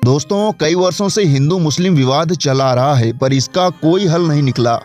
दोस्तों, कई वर्षों से हिंदू मुस्लिम विवाद चला आ रहा है, पर इसका कोई हल नहीं निकला।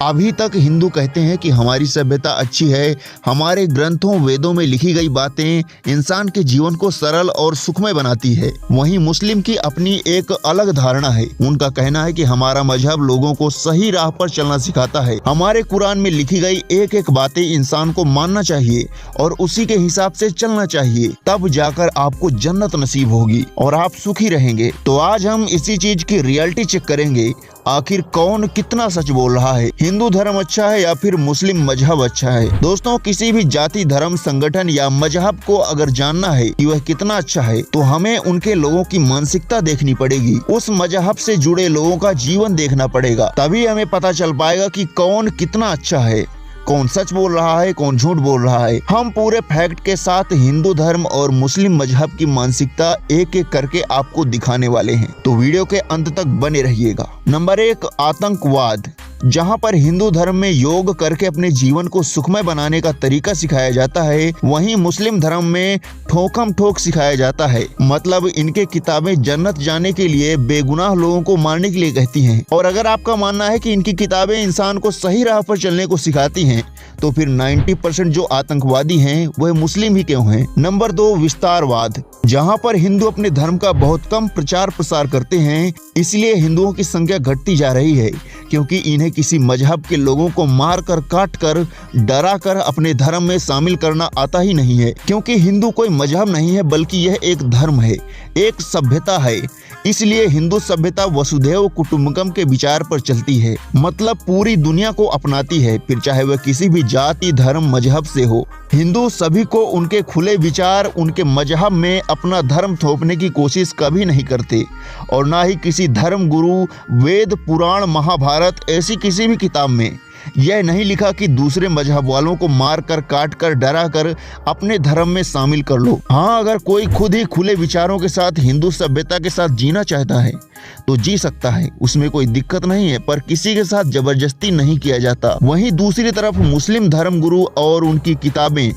अभी तक हिंदू कहते हैं कि हमारी सभ्यता अच्छी है, हमारे ग्रंथों वेदों में लिखी गई बातें इंसान के जीवन को सरल और सुखमय बनाती है। वहीं मुस्लिम की अपनी एक अलग धारणा है। उनका कहना है कि हमारा मजहब लोगों को सही राह पर चलना सिखाता है। हमारे कुरान में लिखी गई एक एक बातें इंसान को मानना चाहिए और उसी के हिसाब से चलना चाहिए, तब जाकर आपको जन्नत नसीब होगी और आप सुखी रहेंगे। तो आज हम इसी चीज की रियलिटी चेक करेंगे, आखिर कौन कितना सच बोल रहा है, हिंदू धर्म अच्छा है या फिर मुस्लिम मजहब अच्छा है। दोस्तों, किसी भी जाति, धर्म, संगठन या मजहब को अगर जानना है कि वह कितना अच्छा है, तो हमें उनके लोगों की मानसिकता देखनी पड़ेगी, उस मजहब से जुड़े लोगों का जीवन देखना पड़ेगा। तभी हमें पता चल पाएगा कि कौन कितना अच्छा है, कौन सच बोल रहा है, कौन झूठ बोल रहा है। हम पूरे फैक्ट के साथ हिंदू धर्म और मुस्लिम मजहब की मानसिकता एक एक करके आपको दिखाने वाले हैं, तो वीडियो के अंत तक बने रहिएगा। नंबर 1, आतंकवाद। जहां पर हिंदू धर्म में योग करके अपने जीवन को सुखमय बनाने का तरीका सिखाया जाता है, वहीं मुस्लिम धर्म में ठोकम ठोक सिखाया जाता है। मतलब इनके किताबें जन्नत जाने के लिए बेगुनाह लोगों को मारने के लिए कहती हैं। और अगर आपका मानना है कि इनकी किताबें इंसान को सही राह पर चलने को सिखाती हैं, तो फिर 90% जो आतंकवादी हैं वह मुस्लिम ही क्यों हैं। नंबर 2, विस्तारवाद। जहां पर हिंदू अपने धर्म का बहुत कम प्रचार प्रसार करते हैं, इसलिए हिंदुओं की संख्या घटती जा रही है, क्योंकि इन्हें किसी मजहब के लोगों को मार कर, काट कर, डरा कर अपने धर्म में शामिल करना आता ही नहीं है। क्योंकि हिंदू कोई मजहब नहीं है, बल्कि यह एक धर्म है, एक सभ्यता है। इसलिए हिंदू सभ्यता वसुधैव कुटुंबकम के विचार पर चलती है। मतलब पूरी दुनिया को अपनाती है, फिर चाहे वह किसी भी जाति, धर्म, मजहब से हो। हिंदू सभी को उनके खुले विचार, उनके मजहब में अपना धर्म थोपने की कोशिश कभी नहीं करते, और ना ही किसी धर्म गुरु, वेद, पुराण, महाभारत ऐसी किसी भी किताब में यह नहीं लिखा कि दूसरे मजहब वालों को मार कर, काट कर, डरा कर अपने धर्म में शामिल कर लो। हाँ, अगर कोई खुद ही खुले विचारों के साथ हिंदू सभ्यता के साथ जीना चाहता है तो जी सकता है, उसमें कोई दिक्कत नहीं है, पर किसी के साथ जबरदस्ती नहीं किया जाता। वहीं दूसरी तरफ मुस्लिम धर्म गुरु और उनकी किताबें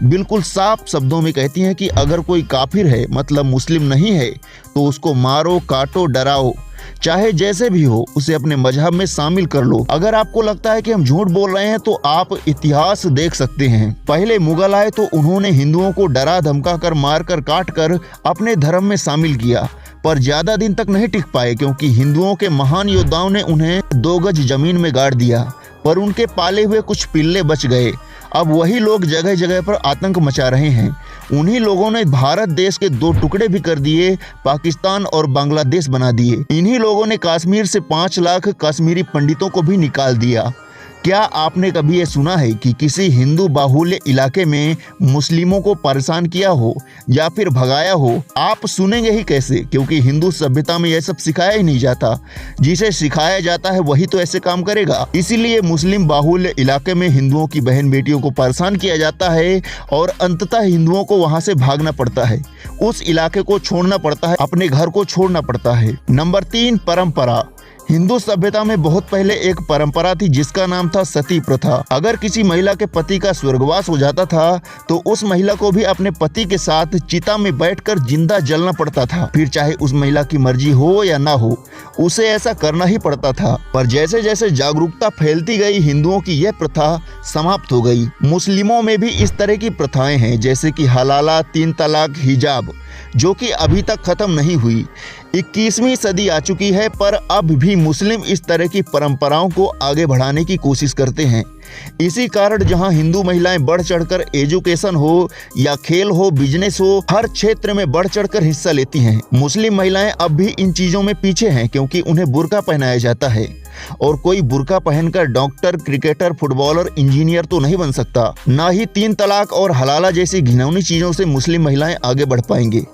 बिल्कुल साफ शब्दों में कहती हैं कि अगर कोई काफिर है, मतलब मुस्लिम नहीं है, तो उसको मारो, काटो, डराओ, चाहे जैसे भी हो, उसे अपने मजहब में शामिल कर लो। अगर आपको लगता है कि हम झूठ बोल रहे हैं, तो आप इतिहास देख सकते हैं। पहले मुगल आए तो उन्होंने हिंदुओं को डरा धमका कर, मार कर, काट कर अपने धर्म में शामिल किया, पर ज्यादा दिन तक नहीं टिक पाए, क्योंकि हिंदुओं के महान योद्धाओं ने उन्हें 2 गज जमीन में गाड़ दिया, पर उनके पाले हुए कुछ पिल्ले बच गए। अब वही लोग जगह जगह पर आतंक मचा रहे हैं। उन्हीं लोगों ने भारत देश के 2 टुकड़े भी कर दिए, पाकिस्तान और बांग्लादेश बना दिए। इन्हीं लोगों ने कश्मीर से 5 लाख कश्मीरी पंडितों को भी निकाल दिया। क्या आपने कभी ये सुना है कि किसी हिंदू बाहुल्य इलाके में मुस्लिमों को परेशान किया हो या फिर भगाया हो? आप सुनेंगे ही कैसे, क्योंकि हिंदू सभ्यता में यह सब सिखाया ही नहीं जाता। जिसे सिखाया जाता है वही तो ऐसे काम करेगा। इसीलिए मुस्लिम बाहुल्य इलाके में हिंदुओं की बहन बेटियों को परेशान किया जाता है और अंततः हिंदुओं को वहां से भागना पड़ता है, उस इलाके को छोड़ना पड़ता है, अपने घर को छोड़ना पड़ता है। नंबर 3, परंपरा। हिंदू सभ्यता में बहुत पहले एक परंपरा थी जिसका नाम था सती प्रथा। अगर किसी महिला के पति का स्वर्गवास हो जाता था, तो उस महिला को भी अपने पति के साथ चिता में बैठकर जिंदा जलना पड़ता था। फिर चाहे उस महिला की मर्जी हो या ना हो, उसे ऐसा करना ही पड़ता था। पर जैसे जैसे जागरूकता फैलती गई, हिंदुओं की यह प्रथा समाप्त हो गई। मुस्लिमों में भी इस तरह की प्रथाएं हैं, जैसे कि हलाला, 3 तलाक, हिजाब, जो कि अभी तक खत्म नहीं हुई। 21वीं सदी आ चुकी है, पर अब भी मुस्लिम इस तरह की परंपराओं को आगे बढ़ाने की कोशिश करते हैं। इसी कारण जहां हिंदू महिलाएं बढ़ चढ़कर एजुकेशन हो या खेल हो, बिजनेस हो, हर क्षेत्र में बढ़ चढ़कर हिस्सा लेती हैं। मुस्लिम महिलाएं अब भी इन चीजों में पीछे हैं, क्योंकि उन्हें बुर्का पहनाया जाता है, और कोई बुर्का पहनकर डॉक्टर, क्रिकेटर, फुटबॉलर, इंजीनियर तो नहीं बन सकता। ना ही 3 तलाक और हलाला जैसी घिनौनी चीजों से मुस्लिम महिलाएं आगे बढ़ पाएंगे।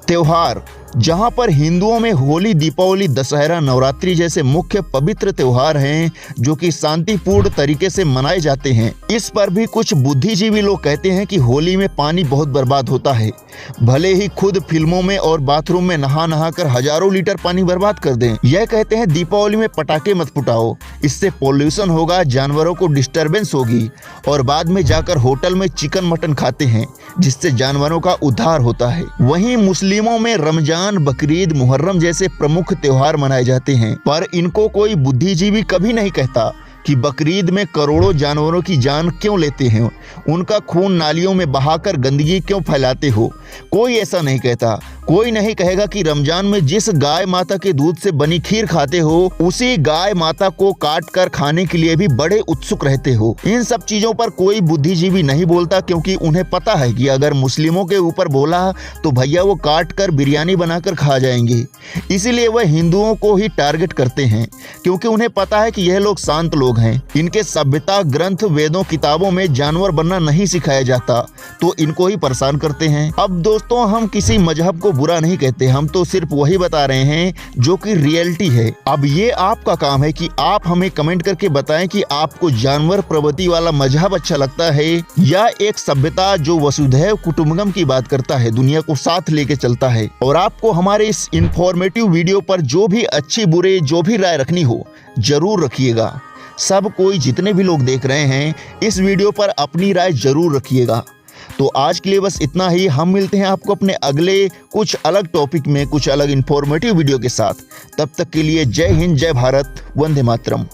त्योहार। जहां पर हिंदुओं में होली, दीपावली, दशहरा, नवरात्रि जैसे मुख्य पवित्र त्योहार हैं, जो कि शांतिपूर्ण तरीके से मनाए जाते हैं। इस पर भी कुछ बुद्धिजीवी लोग कहते हैं कि होली में पानी बहुत बर्बाद होता है। भले ही खुद फिल्मों में और बाथरूम में नहा नहा कर हजारों लीटर पानी बर्बाद कर दें। यह कहते हैं दीपावली में पटाखे मत फुटाओ, इससे पोल्यूशन होगा, जानवरों को डिस्टरबेंस होगी, और बाद में जाकर होटल में चिकन मटन खाते हैं, जिससे जानवरों का उद्धार होता है। वहीं मुस्लिमों में रमजान रमजान, बकरीद, मुहर्रम जैसे प्रमुख त्योहार मनाए जाते हैं, पर इनको कोई बुद्धिजीवी कभी नहीं कहता कि बकरीद में करोड़ों जानवरों की जान क्यों लेते हैं, उनका खून नालियों में बहाकर गंदगी क्यों फैलाते हो। कोई ऐसा नहीं कहता। कोई नहीं कहेगा कि रमजान में जिस गाय माता के दूध से बनी खीर खाते हो, उसी गाय माता को काट कर खाने के लिए भी बड़े उत्सुक रहते हो। इन सब चीजों पर कोई बुद्धिजीवी नहीं बोलता, क्योंकि उन्हें पता है कि अगर मुस्लिमों के ऊपर बोला तो भैया वो काट कर बिरयानी बनाकर खा जाएंगे। इसीलिए वह हिंदुओं को ही टारगेट करते हैं, क्योंकि उन्हें पता है कि यह लोग शांत लोग हैं। इनके सभ्यता ग्रंथ, वेदों, किताबों में जानवर बनना नहीं सिखाया जाता, तो इनको ही परेशान करते हैं। अब दोस्तों, हम किसी मजहब को बुरा नहीं कहते, हम तो सिर्फ वही बता रहे हैं जो कि रियलिटी है। अब ये आपका काम है कि आप हमें कमेंट करके बताएं कि आपको जानवर प्रवृत्ति वाला मजहब अच्छा लगता है या एक सभ्यता जो वसुधैव कुटुंबकम की बात करता है, दुनिया को साथ लेके चलता है। और आपको हमारे इस इंफॉर्मेटिव वीडियो पर जो भी अच्छी बुरे जो भी राय रखनी हो, जरूर रखिएगा। सब कोई, जितने भी लोग देख रहे हैं, इस वीडियो पर अपनी राय जरूर रखिएगा। तो आज के लिए बस इतना ही। हम मिलते हैं आपको अपने अगले कुछ अलग टॉपिक में, कुछ अलग इंफॉर्मेटिव वीडियो के साथ। तब तक के लिए जय हिंद, जय भारत, वंदे मातरम।